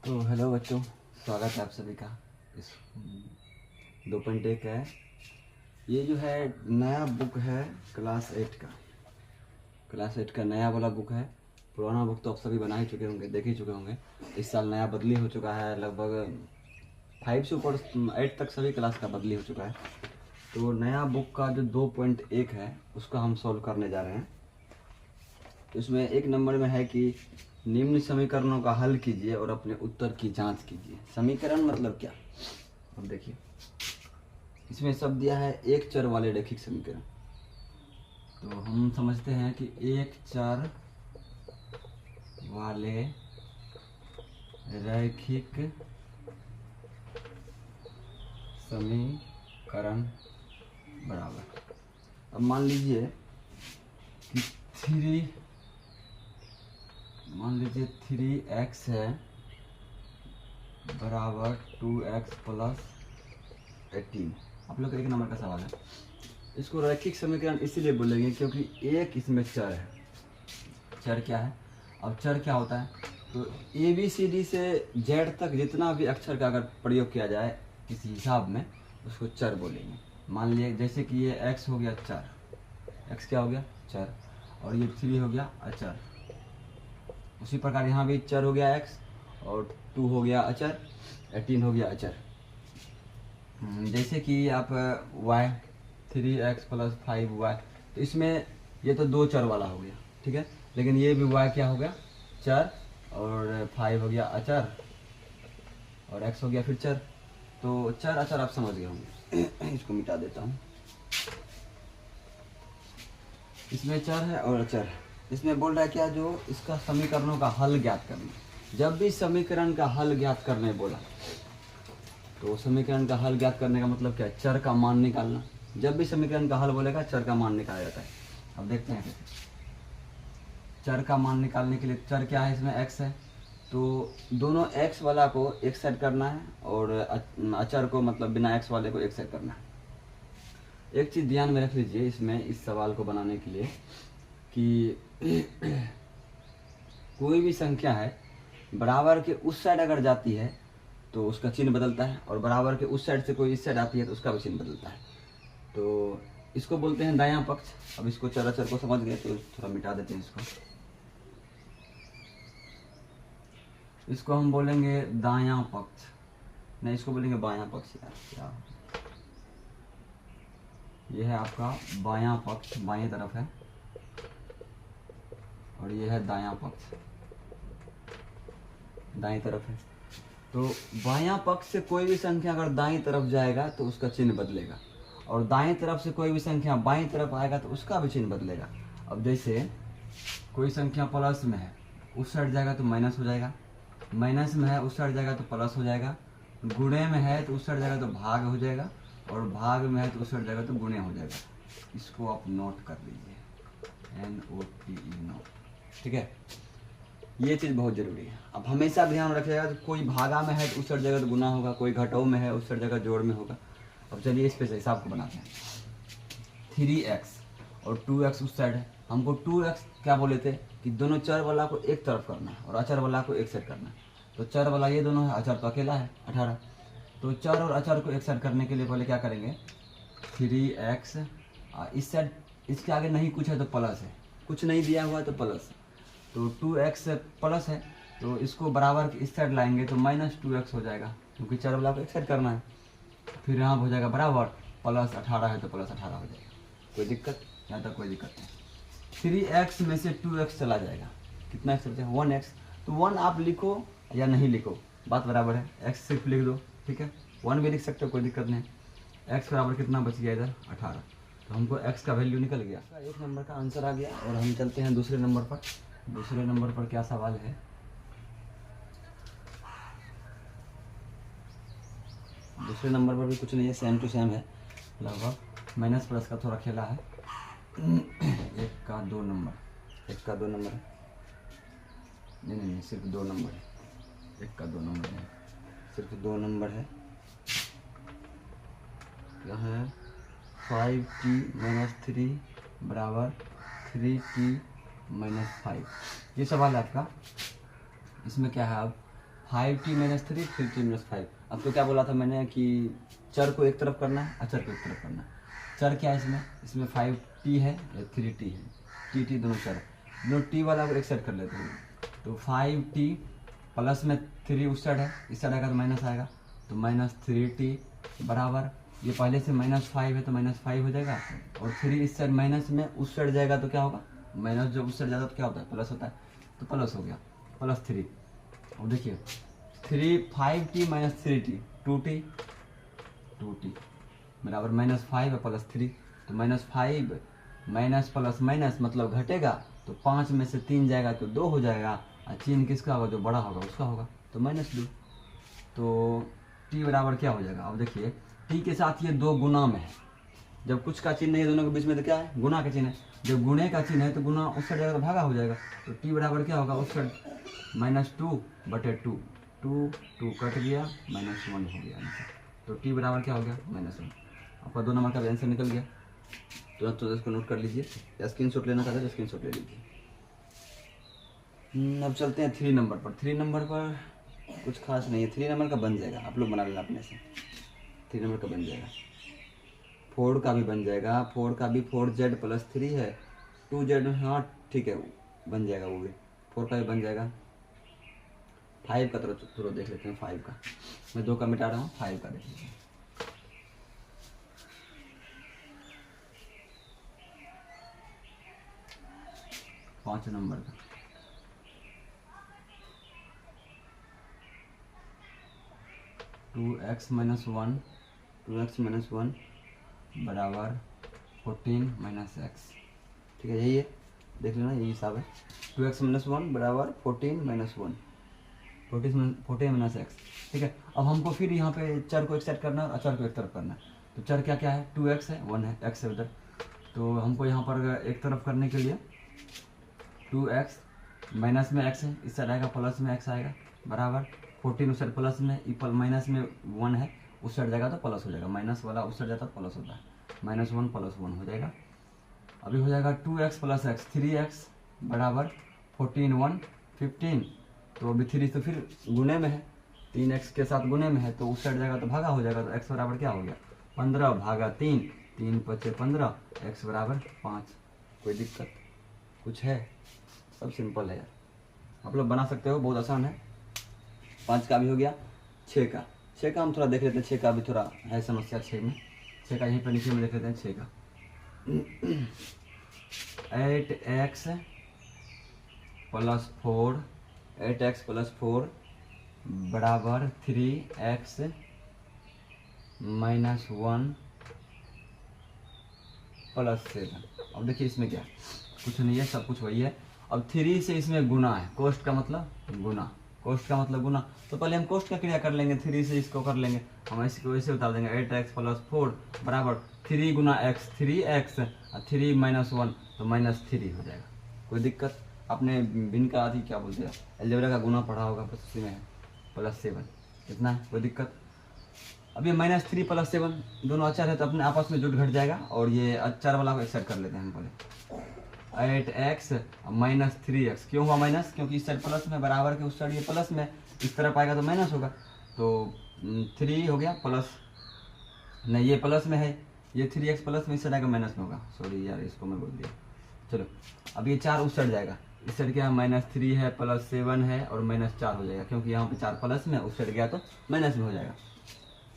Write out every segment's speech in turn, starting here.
तो हेलो बच्चों, स्वागत है आप सभी का। इस 2.1 है। ये जो है नया बुक है क्लास 8 का नया वाला बुक है। पुराना बुक तो आप सभी बना ही चुके होंगे, देख ही चुके होंगे। इस साल नया बदली हो चुका है, लगभग 5 से ऊपर 8 तक सभी क्लास का बदली हो चुका है। तो नया बुक का जो 2.1 है उसका हम सॉल्व करने जा रहे हैं। तो इसमें 1 नंबर में है कि निम्न समीकरणों का हल कीजिए और अपने उत्तर की जांच कीजिए। समीकरण मतलब क्या? अब देखिए, इसमें सब दिया है एक चर वाले रैखिक समीकरण। तो हम समझते हैं कि एक चर वाले रैखिक समीकरण बराबर, अब मान लीजिए कि 3x है बराबर 2x प्लस 18। आप लोग का 1 नंबर का सवाल है। इसको रैखिक समीकरण इसीलिए बोलेंगे क्योंकि एक इसमें चर है। चर क्या है? अब चर क्या होता है? तो ABCD से Z तक जितना भी अक्षर का अगर प्रयोग किया जाए किसी हिसाब में, उसको चर बोलेंगे। मान लीजिए जैसे कि ये x हो गया चर, x क्या हो गया? चर। और ये 3 हो गया अचर। उसी प्रकार यहाँ भी चर हो गया x और 2 हो गया अचर, 18 हो गया अचर। जैसे कि आप y 3x प्लस 5y, तो इसमें ये तो 2 चर वाला हो गया, ठीक है। लेकिन ये भी y क्या हो गया? चर, और 5 हो गया अचर, और x हो गया फिर चर। तो चर अचर आप समझ गए होंगे। इसको मिटा देता हूँ। इसमें चर है और अचर है। इसमें बोल रहा है क्या? जो इसका समीकरणों का हल ज्ञात करना। जब भी समीकरण का हल ज्ञात करने बोला, तो समीकरण का हल ज्ञात करने का मतलब क्या है? चर का मान निकालना। जब भी समीकरण का हल बोलेगा चर का मान निकाला जाता है। अब देखते हैं कैसे। चर का मान निकालने के लिए चर क्या है? इसमें x है, तो दोनों x वाला को एक साइड करना है और अचर को मतलब बिना x वाले को एक साइड करना है। एक चीज़ ध्यान में रख लीजिए इसमें, इस सवाल को बनाने के लिए, कि कोई भी संख्या है बराबर के उस साइड अगर जाती है तो उसका चिन्ह बदलता है, और बराबर के उस साइड से कोई इस साइड आती है तो उसका भी चिन्ह बदलता है। तो इसको बोलते हैं दायां पक्ष। अब इसको चर अचर को समझ गए तो थोड़ा मिटा देते हैं इसको हम बोलेंगे दायां पक्ष, नहीं इसको बोलेंगे बायां पक्ष। यार क्या, ये है आपका बायां पक्ष, बाएं तरफ है, और ये है दायां पक्ष, दाएं तरफ है। तो बायां पक्ष से कोई भी संख्या अगर दाईं तरफ जाएगा तो उसका चिन्ह बदलेगा, और दाईं तरफ से कोई भी संख्या बाईं तरफ आएगा तो उसका भी चिन्ह बदलेगा। अब जैसे कोई संख्या प्लस में है, उस साइड जाएगा तो माइनस हो जाएगा, माइनस में है उस साइड जाएगा तो प्लस हो जाएगा, गुणे में है तो उस साइड जाएगा तो भाग हो जाएगा, और भाग में है तो उस साइड जाएगा तो गुणे हो जाएगा। इसको आप नोट कर लीजिए, NOTE नोट, ठीक है। ये चीज़ बहुत ज़रूरी है। अब हमेशा ध्यान रखिएगा कि कोई भागा में है तो उस साइड जगह तो गुना होगा, कोई घटाओ में है उस साइड जगह जोड़ में होगा। अब चलिए इस पे से हिसाब को बनाते हैं। 3x और 2x उस साइड है। हमको 2x क्या बोले थे कि दोनों चर वाला को एक तरफ करना है और अचर वाला को एक साइड करना है। तो चर वाला ये दोनों है, अचर तो अकेला है 18। तो चर और अचर को एक साइड करने के लिए पहले क्या करेंगे? 3x, इस साइड इसके आगे नहीं कुछ है तो प्लस है, कुछ नहीं दिया हुआ है तो प्लस है। तो 2x प्लस है तो इसको बराबर इस साइड लाएंगे तो -2x हो जाएगा, क्योंकि चर वाला को एक साइड करना है। फिर यहाँ हो जाएगा बराबर, प्लस 18 है तो प्लस 18 हो जाएगा। कोई दिक्कत? यहाँ तक कोई दिक्कत नहीं। 3x में से 2x चला जाएगा, कितना x चलता है? 1x। तो 1 आप लिखो या नहीं लिखो, बात बराबर है। x सिर्फ लिख दो, ठीक है। 1 भी लिख सकते हो, कोई दिक्कत नहीं। x बराबर कितना बच गया इधर? 18। तो हमको x का वैल्यू निकल गया। 1 नंबर का आंसर आ गया। और हम चलते हैं दूसरे नंबर पर। दूसरे नंबर पर क्या सवाल है? दूसरे नंबर पर भी कुछ नहीं है, सेम टू सेम है लगभग, माइनस प्लस का थोड़ा खेला है। 1 का 2 नंबर, 1 का 2 नंबर है, नहीं सिर्फ 2 नंबर है। 1 का 2 नंबर है, सिर्फ 2 नंबर है। क्या है? 5t - 3 बराबर 3t - 5। ये सवाल है आपका। इसमें क्या है? अब 5t माइनस 3 3t माइनस 5। अब तो क्या बोला था मैंने कि चर को एक तरफ करना है, अचर को एक तरफ करना है। चर क्या है इसमें 5t है या 3t है, टी दोनों चर है। दोनों t वाला को एक साइड कर लेते हैं, तो 5t प्लस में 3 उस साइड है, इस साइड आएगा तो माइनस आएगा, तो माइनस 3t बराबर, ये पहले से -5 है तो -5 हो जाएगा, और 3 इस साइड माइनस में उस साइड जाएगा तो क्या होगा, माइनस जब उस साइड जाता है तो क्या होता है, प्लस होता है, तो प्लस हो गया, +3। अब देखिए 5t माइनस 3t 2t बराबर -5 है +3, तो -5 माइनस प्लस माइनस मतलब घटेगा, तो 5 में से 3 जाएगा तो 2 हो जाएगा, और चिन्ह किसका होगा, जो बड़ा होगा उसका होगा, तो -2। तो t बराबर क्या हो जाएगा, अब देखिए t के साथ ये 2 गुना में है, जब कुछ का चिन्ह है दोनों के बीच में तो क्या है, गुना का चिन्ह है, जब गुणे का चिन्ह है तो गुना उस साइड जाएगा तो भागा हो जाएगा, तो t बराबर क्या होगा, उस साइड -2/2, 2 कट गया, -1 हो गया आंसर, तो t बराबर क्या हो गया, -1। आपका 2 नंबर का आंसर निकल गया। तो इसको नोट कर लीजिए, या स्क्रीनशॉट लेना चाहते हैं तो स्क्रीनशॉट ले लीजिए। अब चलते हैं 3 नंबर पर। 3 नंबर पर कुछ खास नहीं है, 3 नंबर का बन जाएगा, आप लोग बना लेना अपने से, 3 नंबर का बन जाएगा। 4 का भी बन जाएगा, 4 का भी 4z + 3 है, 2z, हाँ ठीक है बन जाएगा वो भी, 4 का भी बन जाएगा। 5 का थोड़ा देख लेते हैं, 5 का मैं 2 का मिटा रहा हूँ, 5 का देख लेते हैं। पाँच नंबर का 2x - 1 बराबर 14 - x, ठीक है यही है, देख लेना यही हिसाब है। 2x - 1 बराबर 14 - 1, 14 - x, ठीक है। अब हमको फिर यहाँ पे चर को एक साइड करना है और अचर को एक तरफ करना है, तो चर क्या क्या है, 2x है, 1 है, x है उधर, तो हमको यहाँ पर एक तरफ करने के लिए 2x माइनस में x है, इस साइड आएगा प्लस में x आएगा, बराबर 14 उस साइड प्लस में, माइनस में 1 है, उस साइड जाएगा तो प्लस हो जाएगा, माइनस वाला उस साइड जाता है प्लस होता है, -1 + 1 हो जाएगा। अभी हो जाएगा 2x + x, 3x बराबर 14 1 15, तो अभी 3 तो फिर गुने में है, 3x के साथ गुने में है, तो उस साइड जाएगा तो भागा हो जाएगा, तो x बराबर क्या हो गया, 15/3, 3 × 5 = 15, x बराबर 5। कोई दिक्कत कुछ है, सब सिंपल है यार, आप लोग बना सकते हो, बहुत आसान है। 5 का भी हो गया। 6 का हम थोड़ा देख लेते हैं, 6 का भी थोड़ा है समस्या, 6 में, 6 का यहीं पर नीचे में देख लेते हैं। 6 का 8x + 4, 8x + 4 बराबर 3x - 1 + 7। अब देखिए इसमें क्या है, कुछ नहीं है, सब कुछ वही है। अब 3 से इसमें गुना है, कोष्ट का मतलब गुना, कोष्ट का मतलब गुना, तो पहले हम कोष्ट का क्रिया कर लेंगे, 3 से इसको कर लेंगे, हम इसको ऐसे उतार देंगे, 8x + 4 बराबर 3 × x, 3x और 3 - 1 तो -3 हो जाएगा। कोई दिक्कत, आपने भिन्न का आदि क्या बोलते हैं, अलजेब्रा का गुना पढ़ा होगा, बस उसी में है, +7 कितना है, कोई दिक्कत। अब ये -3 + 7 दोनों अचर है तो अपने आपस में जुट घट जाएगा, और ये अचर वाला को एक साइड कर लेते हैं हम पहले। 8x - 3x, क्यों हुआ माइनस, क्योंकि इस साइड प्लस में, बराबर के उस साइड ये प्लस में, इस तरफ आएगा तो माइनस होगा, तो 3 हो गया प्लस, नहीं ये प्लस में है, ये 3x प्लस में, इस साइड आएगा माइनस में होगा, सॉरी यार इसको मैं बोल दिया। चलो अब ये 4 उस साइड जाएगा, इस साइड क्या है, -3 है, +7 है और -4 हो जाएगा, क्योंकि यहाँ पे 4 प्लस में, उस साइड गया तो माइनस में हो जाएगा।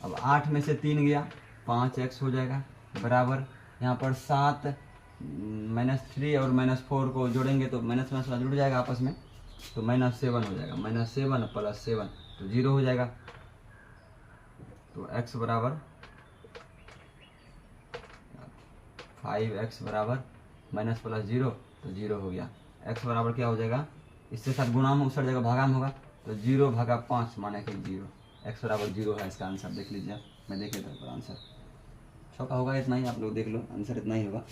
अब 8 में से 3 गया, 5x हो जाएगा, बराबर यहाँ पर 7 -3 और -4 को जोड़ेंगे तो माइनस वाला जुड़ जाएगा आपस में, तो -7 हो जाएगा, -7 + 7 तो 0 हो जाएगा, तो x बराबर 5x बराबर माइनस प्लस 0 तो 0 हो गया। x बराबर क्या हो जाएगा, इससे साथ गुणा में उस जगह भागा में होगा, तो 0/5 माने कि 0, x बराबर 0 है इसका आंसर, देख लीजिए, मैं देख लेता हूँ आंसर, छोटा होगा इतना ही, आप लोग देख लो आंसर इतना ही होगा।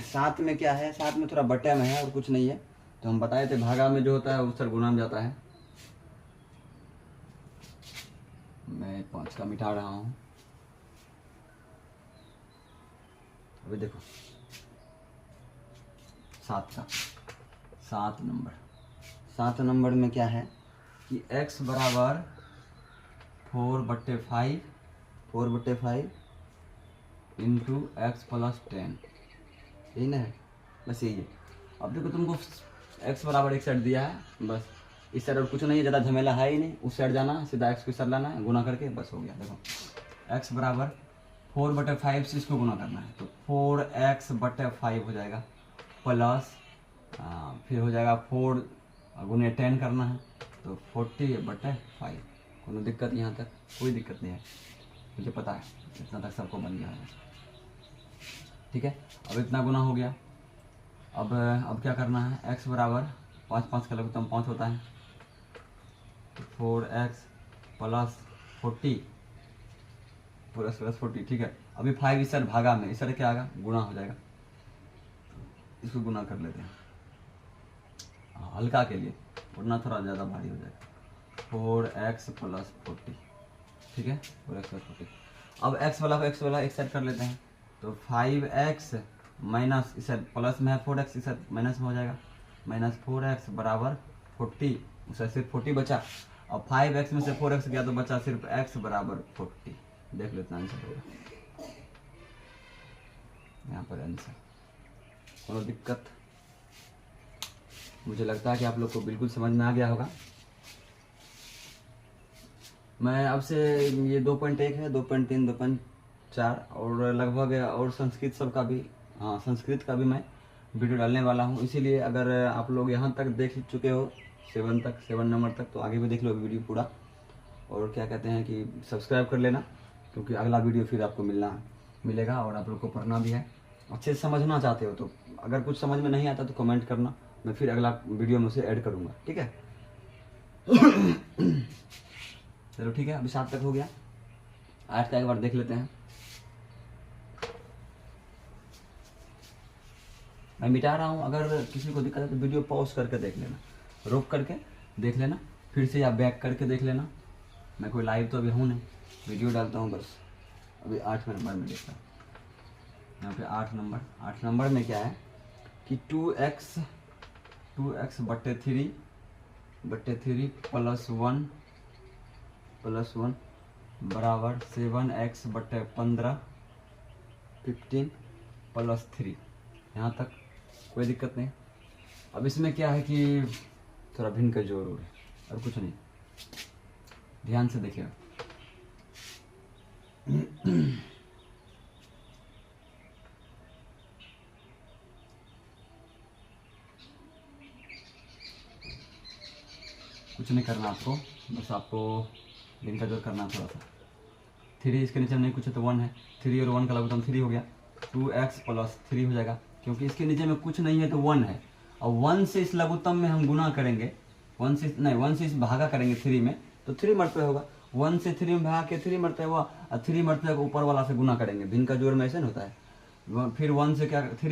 7 में क्या है, 7 में थोड़ा बटे में है और कुछ नहीं है, तो हम बताए थे भागा में जो होता है उस गुणा में जाता है। मैं 5 का मिटा रहा हूँ, अभी देखो 7 का, 7 नंबर में क्या है, कि x बराबर 4/5 इंटू एक्स प्लस 10, यही ना है, बस यही है। अब देखो तुमको x बराबर एक साइड दिया है, बस इस साइड और कुछ नहीं है, ज़्यादा झमेला है ही नहीं, उस साइड जाना है, सीधा x को इस साइड लाना है, गुना करके बस हो गया। देखो x बराबर 4/5 से इसको गुना करना है, तो 4x/5 हो जाएगा, प्लस फिर हो जाएगा 4 गुने 10 करना है, तो 40/5। कोनो दिक्कत यहाँ तक? कोई दिक्कत नहीं है, मुझे पता है इतना तक सबको बन गया है, ठीक है। अब इतना गुना हो गया। अब क्या करना है, x बराबर 5 का लघुत्तम 5 होता है, तो 4x प्लस 40, 4x प्लस 40, ठीक है। अभी 5 इस साइड भागा में, इस साइड क्या आएगा, गुना हो जाएगा, इसको गुना कर लेते हैं हल्का के लिए, वरना थोड़ा ज़्यादा भारी हो जाएगा। 4x प्लस 40, ठीक है, 4x प्लस 40। अब x वाला को x वाला एक साइड कर लेते हैं, तो 5x माइनस इस साइड प्लस में है 4x, इस साइड माइनस में हो जाएगा, माइनस 4x बराबर 40, उस साइड सिर्फ 40 बचा। और 5x में से 4x गया तो बचा सिर्फ x बराबर 40। देख लेते हैं आंसर होगा यहाँ पर आंसर। कोनो दिक्कत? मुझे लगता है कि आप लोग को बिल्कुल समझ में आ गया होगा। मैं अब से ये 2.1 है, 2.3, 2.4 और लगभग और संस्कृत सब का भी, हाँ संस्कृत का भी मैं वीडियो डालने वाला हूँ। इसीलिए अगर आप लोग यहाँ तक देख चुके हो 7 नंबर तक, तो आगे भी देख लो वीडियो पूरा। और क्या कहते हैं कि सब्सक्राइब कर लेना, क्योंकि अगला वीडियो फिर आपको मिलेगा और आप लोग को पढ़ना भी है। अच्छे से समझना चाहते हो तो अगर कुछ समझ में नहीं आता तो कमेंट करना, मैं फिर अगला वीडियो में उसे ऐड करूँगा, ठीक है। चलो ठीक है, अभी 7 तक हो गया, 8 का एक बार देख लेते हैं। मैं मिटा रहा हूँ, अगर किसी को दिक्कत है तो वीडियो पॉज करके देख लेना, रोक करके देख लेना, फिर से या बैक करके देख लेना। मैं कोई लाइव तो अभी हूँ नहीं, वीडियो डालता हूँ बस। अभी 8 नंबर में देखता हूँ, यहाँ पे 8 नंबर में क्या है कि 2x बटे 3 प्लस 1 बराबर 7x बटे 15 प्लस 3। यहाँ तक कोई दिक्कत नहीं। अब इसमें क्या है कि थोड़ा भिन्न का जोड़ है और कुछ नहीं, ध्यान से देखिएगा। कुछ नहीं करना आपको, बस आपको भिन्न का जोड़ करना थोड़ा सा। 3 इसके नीचे नहीं कुछ है तो 1 है, 3 और 1 का लघुत्तम 3 हो गया, 2x प्लस 3 हो जाएगा, क्योंकि इसके नीचे में कुछ नहीं है तो 1 है। और 1 से इस लघुत्तम में हम गुना करेंगे, 1 से इस भागा करेंगे 3 में, तो 3 मरतबे होगा। 1 से 3 में भाग के 3 मरतबे हुआ, और 3 मरतबे को ऊपर वाला से गुना करेंगे। भिन्न का जोड़ में ऐसे होता है। फिर 3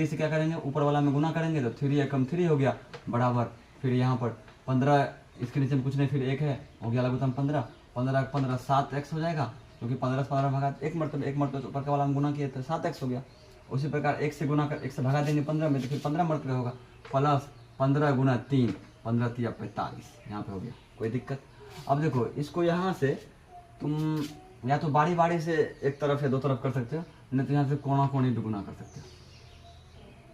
से क्या करेंगे, ऊपर वाला में गुना करेंगे, तो 3 एकम 3 हो गया बराबर। फिर यहाँ पर 15, इसके नीचे में कुछ नहीं, फिर 1 है, हो गया लघुत्तम 15, 15 7x हो जाएगा, क्योंकि 15 से 15 भागा एक मरतबे ऊपर का वाला में गुना किए तो 7x हो गया। उसी प्रकार 1 से गुना कर 1 से भागा देंगे 15 में, तो फिर 15 मरतबे होगा, प्लस 15 गुना 3, 15 3 45, यहाँ पे हो गया। कोई दिक्कत? अब देखो इसको यहाँ से तुम या तो बारी बारी से एक तरफ या दो तरफ कर सकते हो, नहीं तो यहाँ से कोना कोनी भी गुना कर सकते हो,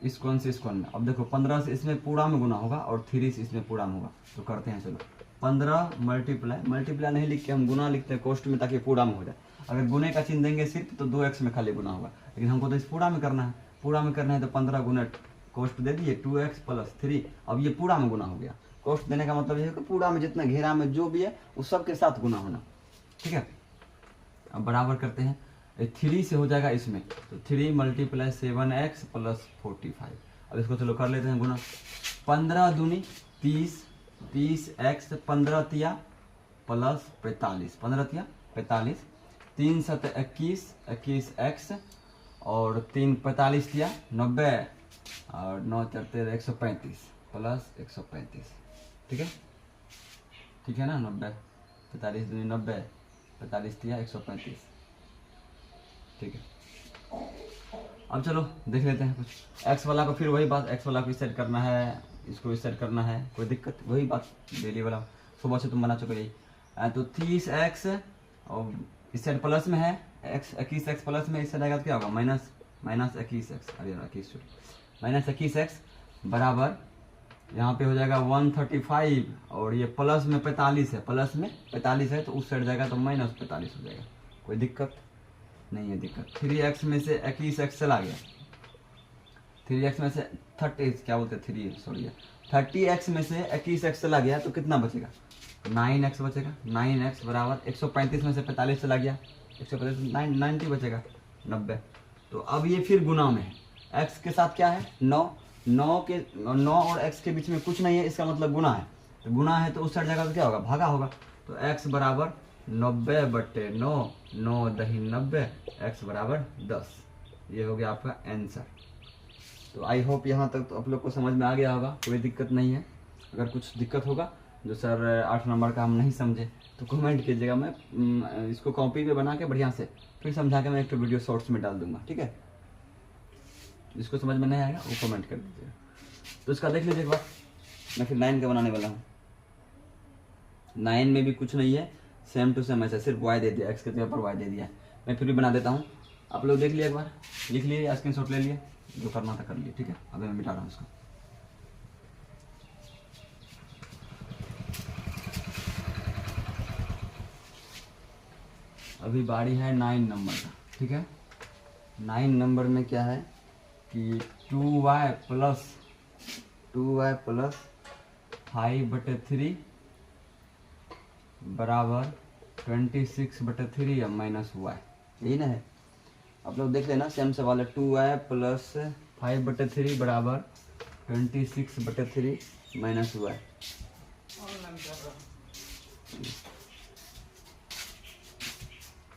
इस कोण से इस कोण में। अब देखो 15 से इसमें पूरा में गुना होगा और 3 से इसमें पूरा में होगा, तो करते हैं। चलो 15 मल्टीप्लाई नहीं लिख के हम गुना लिखते हैं कोष्ट में, ताकि पूरा में हो जाए। अगर गुने का चिन्ह देंगे सिर्फ तो 2x में खाली गुना होगा, लेकिन हमको तो इस पूरा में करना है, तो 15 गुना कोष्ट दे दिए 2x प्लस 3। अब ये पूरा में गुना हो गया। कोष्ट देने का मतलब ये है कि पूरा में जितना घेरा में जो भी है उस सब के साथ गुना होना, ठीक है। अब बराबर करते हैं, 3 से हो जाएगा इसमें, तो 3 मल्टीप्लाई 7x प्लस 45। अब इसको चलो कर लेते हैं गुना। 15 दूनी 30, 30x 15 तिया प्लस 45, 15 तिया 45, 3 7 21, 21x और 3 45 तिया 90 और 9 4 13 135 प्लस 135, ठीक है ना। 90 45 दूनी 90, 45 तिया 135, ठीक है। अब चलो देख लेते हैं कुछ। x वाला को फिर वही बात, x वाला को इस सेट करना है, इसको इस सेट करना है, कोई दिक्कत? वही बात डेली वाला। सुबह से तुम बना चुके यही। तो 30x और इस साइड प्लस में है, x 21x प्लस में, इस साइड आएगा तो क्या होगा माइनस 21x, अरे 21x बराबर यहाँ पे हो जाएगा 135 और ये प्लस में 45 है, प्लस में 45 है तो उस साइड जाएगा तो माइनस 45 हो जाएगा। कोई दिक्कत नहीं है दिक्कत। 3x में से 21x चला गया, 3x में से 30x में से 21x चला गया तो कितना बचेगा 9x बचेगा। 9x बराबर 135 में से 45 चला गया, 135 90 बचेगा 90। तो अब ये फिर गुना में है, x के साथ क्या है 9 और x के बीच में कुछ नहीं है, इसका मतलब गुना है। तो गुना है तो उस साइड जाएगा तो क्या होगा भागा होगा। तो x बराबर 90/9, 9 दही 90, x बराबर 10। ये हो गया आपका आंसर। तो आई होप यहाँ तक तो आप लोग को समझ में आ गया होगा, कोई दिक्कत नहीं है। अगर कुछ दिक्कत होगा जो सर 8 नंबर का हम नहीं समझे तो कमेंट कीजिएगा, मैं इसको कॉपी पे बना के बढ़िया से फिर समझा के मैं एक तो वीडियो शॉर्ट्स में डाल दूंगा, ठीक है। जिसको समझ में नहीं आएगा वो कमेंट कर दीजिएगा। तो इसका देख लीजिए एक बार, मैं फिर 9 का बनाने वाला हूँ। 9 में भी कुछ नहीं है, सेम टू सेम ऐसा, सिर्फ y दे दिया, x के जगह पर y दे दिया। मैं फिर भी बना देता हूँ, आप लोग देख लिए एक बार, लिख लिए या स्क्रीनशॉट ले लिए, जो करना था कर लिए, ठीक है। अभी मैं मिटा रहा हूँ इसको। अभी बारी है 9 नंबर का, ठीक है। 9 नंबर में क्या है कि 2y प्लस 5/3 बराबर 26/3 या माइनस y, यही ना है। आप लोग देख लेना, सेम सवाल है। 2y प्लस 5/3 बराबर 26/3 माइनस y।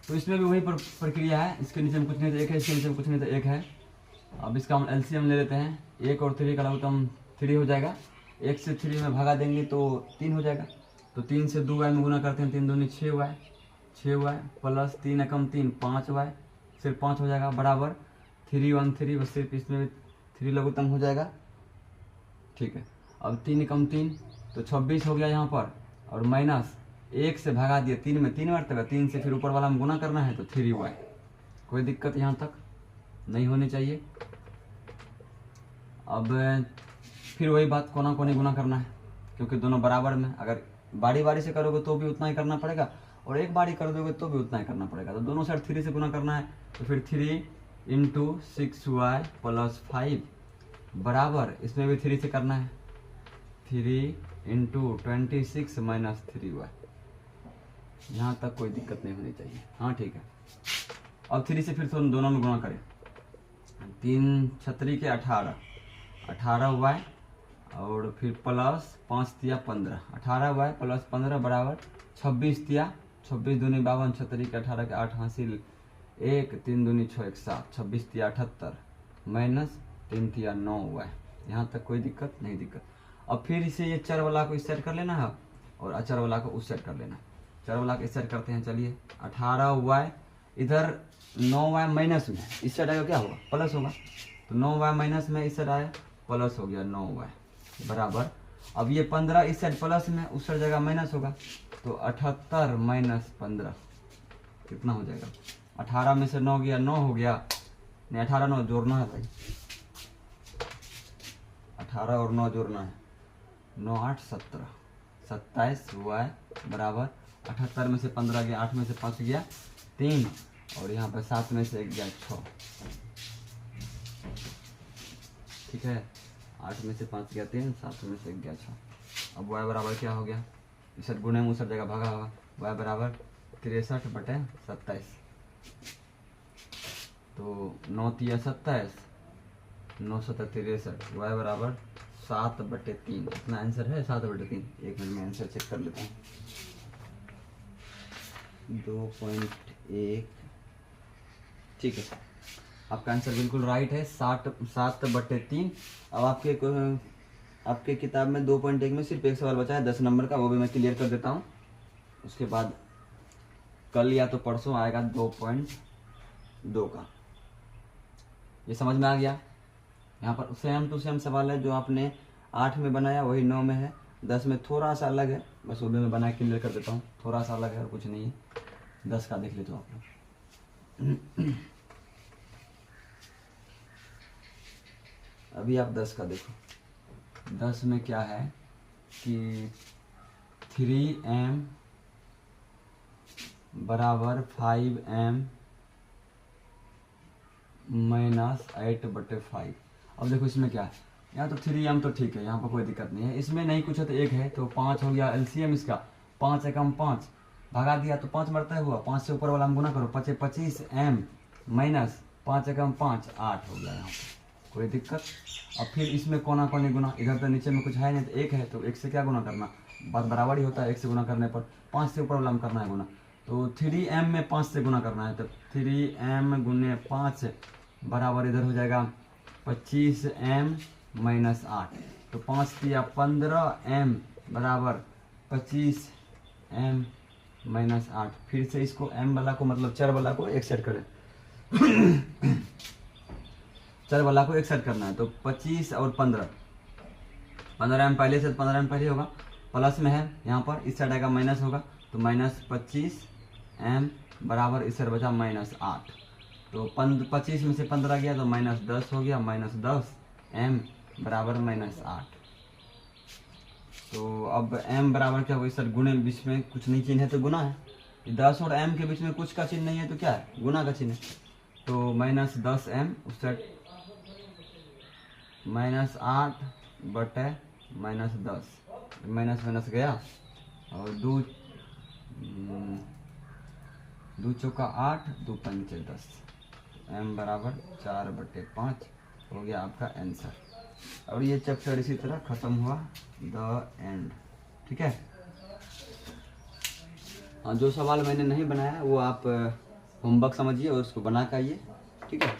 तो इसमें भी वही प्रक्रिया है, इसके नीचे में कुछ नहीं तो एक है, इसके नीचे में कुछ नहीं तो एक है। अब इसका हम एलसीएम ले लेते हैं, 1 और 3 का लघुत्तम 3 हो जाएगा, 1 से 3 में भगा देंगे तो 3 हो जाएगा। तो 3 से 2y में गुना करते हैं, 3 दूनी 6y प्लस 3 एकम 3 5y, सिर्फ 5 हो जाएगा बराबर 3 1 3, बस सिर्फ इसमें 3 लघुत्तम हो जाएगा, ठीक है। अब 3 एकम 3 तो 26 हो गया यहाँ पर, और माइनस 1 से भगा दिया 3 में 3 बार तक, 3 से फिर ऊपर वाला में गुना करना है तो 3y। कोई दिक्कत यहाँ तक नहीं होनी चाहिए। अब फिर वही बात, कोना कोनी गुना करना है, क्योंकि दोनों बराबर में, अगर बारी बारी से करोगे तो भी उतना ही करना पड़ेगा, और एक बारी कर दोगे तो भी उतना ही करना पड़ेगा। तो दोनों साइड 3 से गुना करना है, तो फिर 3 × 6y + 5 बराबर, इसमें भी 3 से करना है, 3 × 26 - 3y। यहाँ तक कोई दिक्कत नहीं होनी चाहिए, हाँ ठीक है। अब 3 से फिर दोनों में गुना करें, 3 छत्री के 18y और फिर प्लस 5 तिया 15, 18y + 15 बराबर 26 तिया 26 दूनी 52, छत्री के 18 के 8 हासिल 1, 3 दूनी 6 1 7, 26 तिया 78 माइनस 3 तिया 9y। यहाँ तक कोई दिक्कत नहीं दिक्कत। अब फिर इसे ये चर वाला को इस साइड कर लेना है और अचर वाला को उस साइड कर लेना है। चर वाला को इस साइड करते हैं, चलिए 18y इधर 9y माइनस में, इस साइड आएगा क्या होगा प्लस होगा, तो 9y माइनस में इस साइड आया प्लस हो गया 9y बराबर। अब ये 15 इस साइड प्लस में, उस साइड जगह माइनस होगा, तो 78 - 15 कितना हो जाएगा, 18 में से 9 गया 9 हो गया, नहीं 18 9 जोड़ना है भाई, 18 और 9 जोड़ना है, 9 8 17, 27y बराबर 78 में से 15 गया, 8 में से 5 गया 3, और यहाँ पर 7 में से 1 गया 6, ठीक है। 8 में से 5 गया 3, 7 में से 1 गया 6। अब y बराबर क्या हो गया, इस साइड गुणे में उस साइड जगह भागा होगा, y बराबर 63/27, तो 9 तिया 27, 9 7 63, y बराबर 7/3। इतना आंसर है 7/3। एक मिनट में आंसर चेक कर लेता हूँ, 2.1, ठीक है। आपका आंसर बिल्कुल राइट है, 7/3। अब आपके किताब में 2.1 में सिर्फ एक सवाल बचा है 10 नंबर का, वो भी मैं क्लियर कर देता हूँ। उसके बाद कल या तो परसों आएगा 2.2 का। ये समझ में आ गया। यहाँ पर सेम टू सेम सवाल है, जो आपने 8 में बनाया वही 9 में है, 10 में थोड़ा सा अलग है, बस वो भी मैं बना के क्लियर कर देता हूँ, थोड़ा सा अलग है और कुछ नहीं है। 10 का देख लेते हो आप लोग। अभी आप 10 का देखो, 10 में क्या है कि 3m बराबर 5m माइनस 8/5। अब देखो इसमें क्या है, यहाँ तो 3m तो ठीक है, यहाँ पर कोई दिक्कत नहीं है, इसमें नहीं कुछ है तो 1 है तो 5 हो गया एलसीएम इसका। 5 एकम 5 भगा दिया तो 5 मरता है हुआ, 5 से ऊपर वाला हम गुना करो, 5 25m माइनस 5 एकम 5 8 हो गया यहाँ पर, कोई दिक्कत। अब फिर इसमें कोना कोनी गुना, इधर तो नीचे में कुछ है नहीं तो 1 है तो 1 से क्या गुना करना, बात बराबर ही होता है, 1 से गुना करने पर। 5 से ऊपर वाला हम करना है गुना, तो 3m में 5 से गुना करना है, तो 3m गुने 5 बराबर इधर हो जाएगा 25m माइनस 8। तो 5 किया 15m बराबर 25m माइनस 8। फिर से इसको m वाला को मतलब चर वाला को एक सेट करें। चर वाला को एक सेट करना है, तो 25 और 15m पहले से 15m पहले होगा, प्लस में है यहाँ पर, इस साइड आएगा माइनस होगा, तो माइनस 25m बराबर इस साइड बचा माइनस 8। तो 25 में से 15 गया तो माइनस 10 हो गया, माइनस 10m बराबर माइनस 8। तो अब m बराबर क्या होगा, सर गुणे, बीच में कुछ नहीं चिन्ह है तो गुना है, 10 और m के बीच में कुछ का चिन्ह नहीं है तो क्या है, गुना का चिन्ह है। तो माइनस 10m उस साइड माइनस 8 बटे माइनस 10, माइनस माइनस गया और 2 चौका 8 2 पंचे 10, m बराबर 4/5 हो गया आपका आंसर। और ये चैप्टर इसी तरह खत्म हुआ, द एंड। ठीक है, जो सवाल मैंने नहीं बनाया वो आप होमवर्क समझिए और उसको बना के आइए। ठीक है।